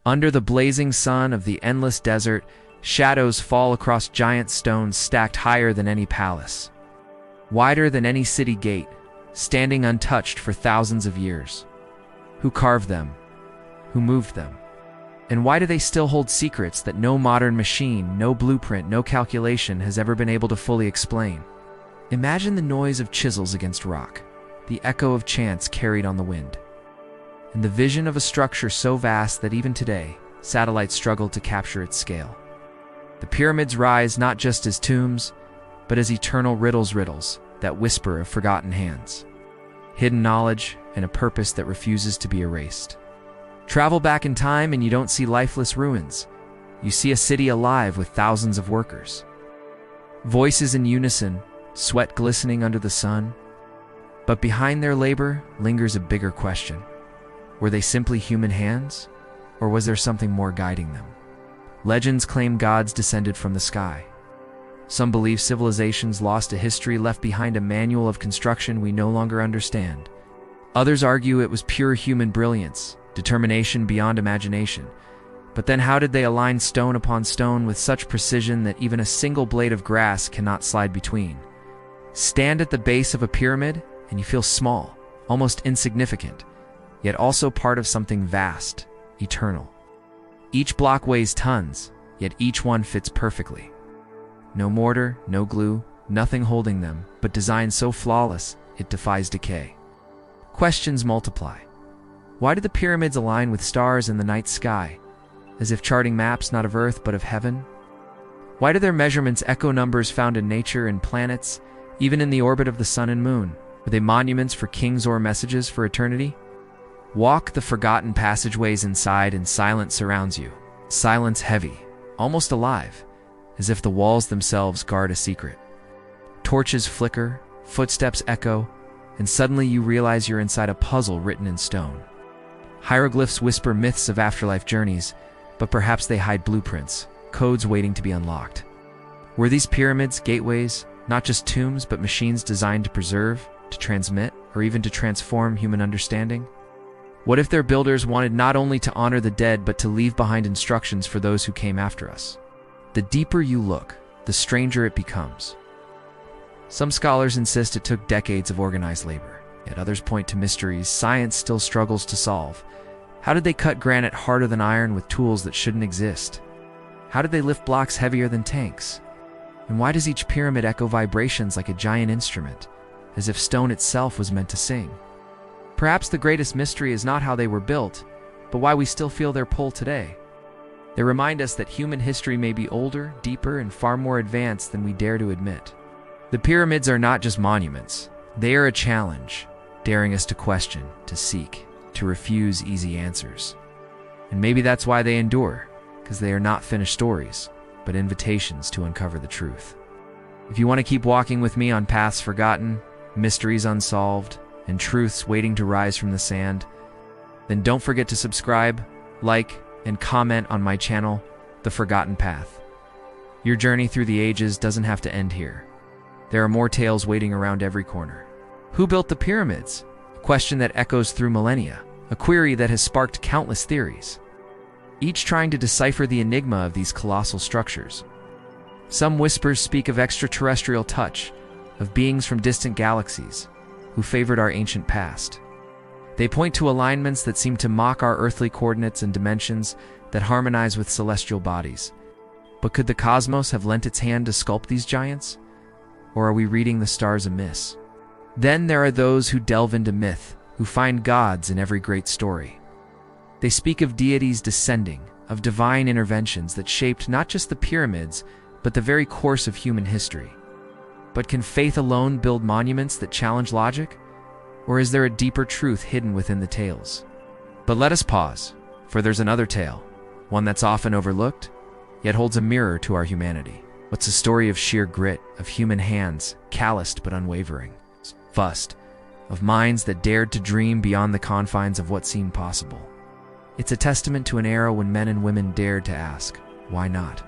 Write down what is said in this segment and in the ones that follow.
Under the blazing sun of the endless desert, shadows fall across giant stones stacked higher than any palace, wider than any city gate, standing untouched for thousands of years. Who carved them? Who moved them? And why do they still hold secrets that no modern machine, no blueprint, no calculation has ever been able to fully explain? Imagine the noise of chisels against rock, the echo of chants carried on the wind, and the vision of a structure so vast that even today, satellites struggle to capture its scale. The pyramids rise not just as tombs, but as eternal riddles that whisper of forgotten hands, hidden knowledge, and a purpose that refuses to be erased. Travel back in time and you don't see lifeless ruins. You see a city alive with thousands of workers. Voices in unison, sweat glistening under the sun. But behind their labor lingers a bigger question. Were they simply human hands? Or was there something more guiding them? Legends claim gods descended from the sky. Some believe civilizations lost a history, left behind a manual of construction we no longer understand. Others argue it was pure human brilliance, determination beyond imagination. But then how did they align stone upon stone with such precision that even a single blade of grass cannot slide between? Stand at the base of a pyramid and you feel small, almost insignificant, yet also part of something vast, eternal. Each block weighs tons, yet each one fits perfectly. No mortar, no glue, nothing holding them, but design so flawless it defies decay. Questions multiply. Why do the pyramids align with stars in the night sky, as if charting maps not of Earth but of heaven? Why do their measurements echo numbers found in nature and planets, even in the orbit of the sun and moon? Are they monuments for kings or messages for eternity? Walk the forgotten passageways inside and silence surrounds you. Silence heavy, almost alive, as if the walls themselves guard a secret. Torches flicker, footsteps echo, and suddenly you realize you're inside a puzzle written in stone. Hieroglyphs whisper myths of afterlife journeys, but perhaps they hide blueprints, codes waiting to be unlocked. Were these pyramids gateways, not just tombs, but machines designed to preserve, to transmit, or even to transform human understanding? What if their builders wanted not only to honor the dead, but to leave behind instructions for those who came after us? The deeper you look, the stranger it becomes. Some scholars insist it took decades of organized labor, yet others point to mysteries science still struggles to solve. How did they cut granite harder than iron with tools that shouldn't exist? How did they lift blocks heavier than tanks? And why does each pyramid echo vibrations like a giant instrument, as if stone itself was meant to sing? Perhaps the greatest mystery is not how they were built, but why we still feel their pull today. They remind us that human history may be older, deeper, and far more advanced than we dare to admit. The pyramids are not just monuments. They are a challenge, daring us to question, to seek, to refuse easy answers. And maybe that's why they endure, because they are not finished stories, but invitations to uncover the truth. If you want to keep walking with me on paths forgotten, mysteries unsolved, and truths waiting to rise from the sand, then don't forget to subscribe, like, and comment on my channel, The Forgotten Path. Your journey through the ages doesn't have to end here. There are more tales waiting around every corner. Who built the pyramids? A question that echoes through millennia, a query that has sparked countless theories, each trying to decipher the enigma of these colossal structures. Some whispers speak of extraterrestrial touch, of beings from distant galaxies who favored our ancient past. They point to alignments that seem to mock our earthly coordinates and dimensions that harmonize with celestial bodies. But could the cosmos have lent its hand to sculpt these giants? Or are we reading the stars amiss? Then there are those who delve into myth, who find gods in every great story. They speak of deities descending, of divine interventions that shaped not just the pyramids, but the very course of human history. But can faith alone build monuments that challenge logic? Or is there a deeper truth hidden within the tales? But let us pause, for there's another tale, one that's often overlooked, yet holds a mirror to our humanity. What's a story of sheer grit, of human hands, calloused but unwavering, fussed, of minds that dared to dream beyond the confines of what seemed possible. It's a testament to an era when men and women dared to ask, why not?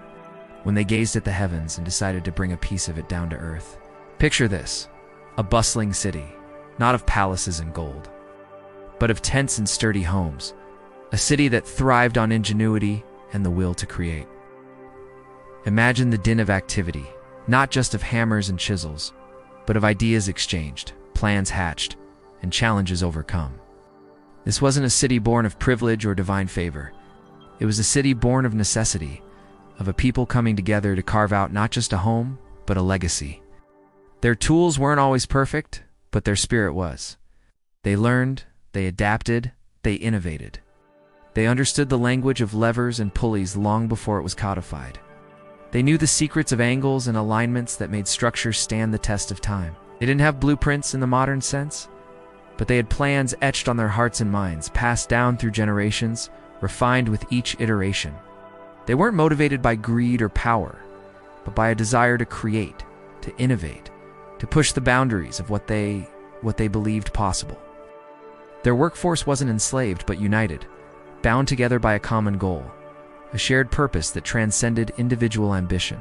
When they gazed at the heavens and decided to bring a piece of it down to earth. Picture this, a bustling city, not of palaces and gold, but of tents and sturdy homes, a city that thrived on ingenuity and the will to create. Imagine the din of activity, not just of hammers and chisels, but of ideas exchanged, plans hatched, and challenges overcome. This wasn't a city born of privilege or divine favor. It was a city born of necessity, of a people coming together to carve out not just a home, but a legacy. Their tools weren't always perfect, but their spirit was. They learned, they adapted, they innovated. They understood the language of levers and pulleys long before it was codified. They knew the secrets of angles and alignments that made structures stand the test of time. They didn't have blueprints in the modern sense, but they had plans etched on their hearts and minds, passed down through generations, refined with each iteration. They weren't motivated by greed or power, but by a desire to create, to innovate, to push the boundaries of what they believed possible. Their workforce wasn't enslaved but united, bound together by a common goal, a shared purpose that transcended individual ambition.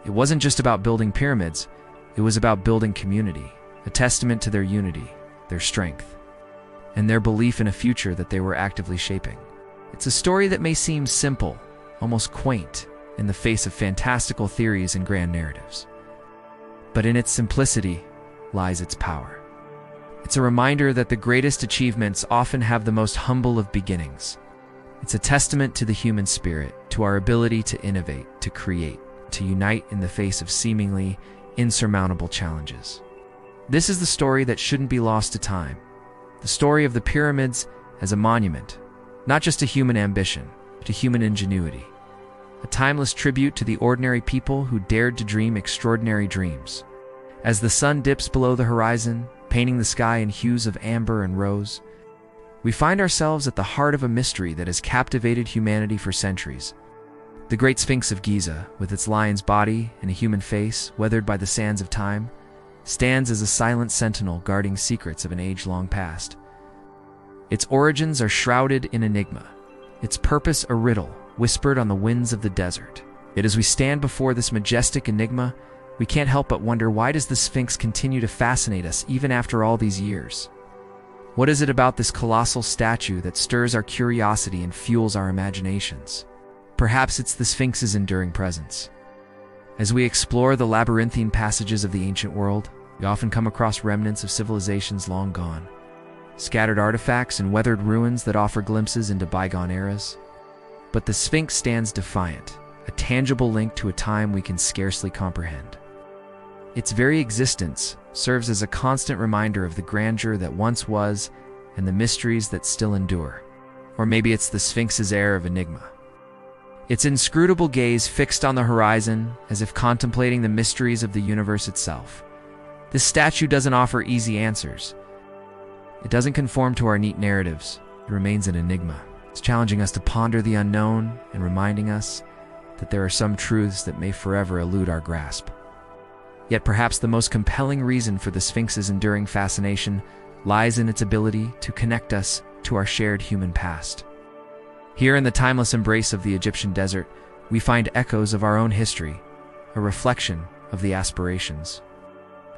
It wasn't just about building pyramids, it was about building community, a testament to their unity, their strength, and their belief in a future that they were actively shaping. It's a story that may seem simple, almost quaint, in the face of fantastical theories and grand narratives. But in its simplicity lies its power. It's a reminder that the greatest achievements often have the most humble of beginnings. It's a testament to the human spirit, to our ability to innovate, to create, to unite in the face of seemingly insurmountable challenges. This is the story that shouldn't be lost to time. The story of the pyramids as a monument, not just to human ambition, but to human ingenuity. A timeless tribute to the ordinary people who dared to dream extraordinary dreams. As the sun dips below the horizon, painting the sky in hues of amber and rose, we find ourselves at the heart of a mystery that has captivated humanity for centuries. The Great Sphinx of Giza, with its lion's body and a human face weathered by the sands of time, stands as a silent sentinel guarding secrets of an age-long past. Its origins are shrouded in enigma, its purpose a riddle whispered on the winds of the desert. Yet as we stand before this majestic enigma, we can't help but wonder, why does the Sphinx continue to fascinate us even after all these years? What is it about this colossal statue that stirs our curiosity and fuels our imaginations? Perhaps it's the Sphinx's enduring presence. As we explore the labyrinthine passages of the ancient world, we often come across remnants of civilizations long gone, scattered artifacts and weathered ruins that offer glimpses into bygone eras. But the Sphinx stands defiant, a tangible link to a time we can scarcely comprehend. Its very existence serves as a constant reminder of the grandeur that once was and the mysteries that still endure. Or maybe it's the Sphinx's air of enigma. Its inscrutable gaze fixed on the horizon, as if contemplating the mysteries of the universe itself. This statue doesn't offer easy answers. It doesn't conform to our neat narratives. It remains an enigma. It's challenging us to ponder the unknown and reminding us that there are some truths that may forever elude our grasp. Yet perhaps the most compelling reason for the Sphinx's enduring fascination lies in its ability to connect us to our shared human past. Here in the timeless embrace of the Egyptian desert, we find echoes of our own history, a reflection of the aspirations,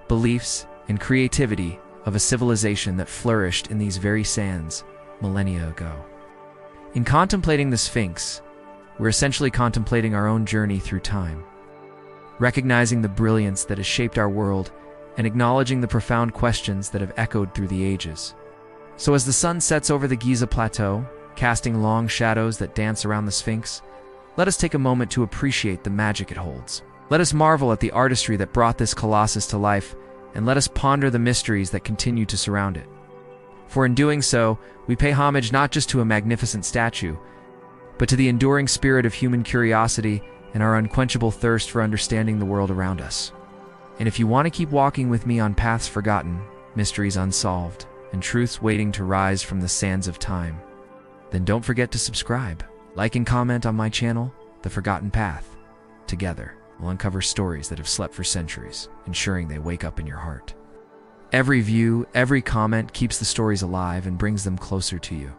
beliefs, and creativity of a civilization that flourished in these very sands millennia ago. In contemplating the Sphinx, we're essentially contemplating our own journey through time, recognizing the brilliance that has shaped our world and acknowledging the profound questions that have echoed through the ages. So as the sun sets over the Giza Plateau, casting long shadows that dance around the Sphinx, let us take a moment to appreciate the magic it holds. Let us marvel at the artistry that brought this colossus to life, and let us ponder the mysteries that continue to surround it. For in doing so, we pay homage not just to a magnificent statue, but to the enduring spirit of human curiosity and our unquenchable thirst for understanding the world around us. And if you want to keep walking with me on paths forgotten, mysteries unsolved, and truths waiting to rise from the sands of time, then don't forget to subscribe, like and comment on my channel, The Forgotten Path. Together, we'll uncover stories that have slept for centuries, ensuring they wake up in your heart. Every view, every comment keeps the stories alive and brings them closer to you.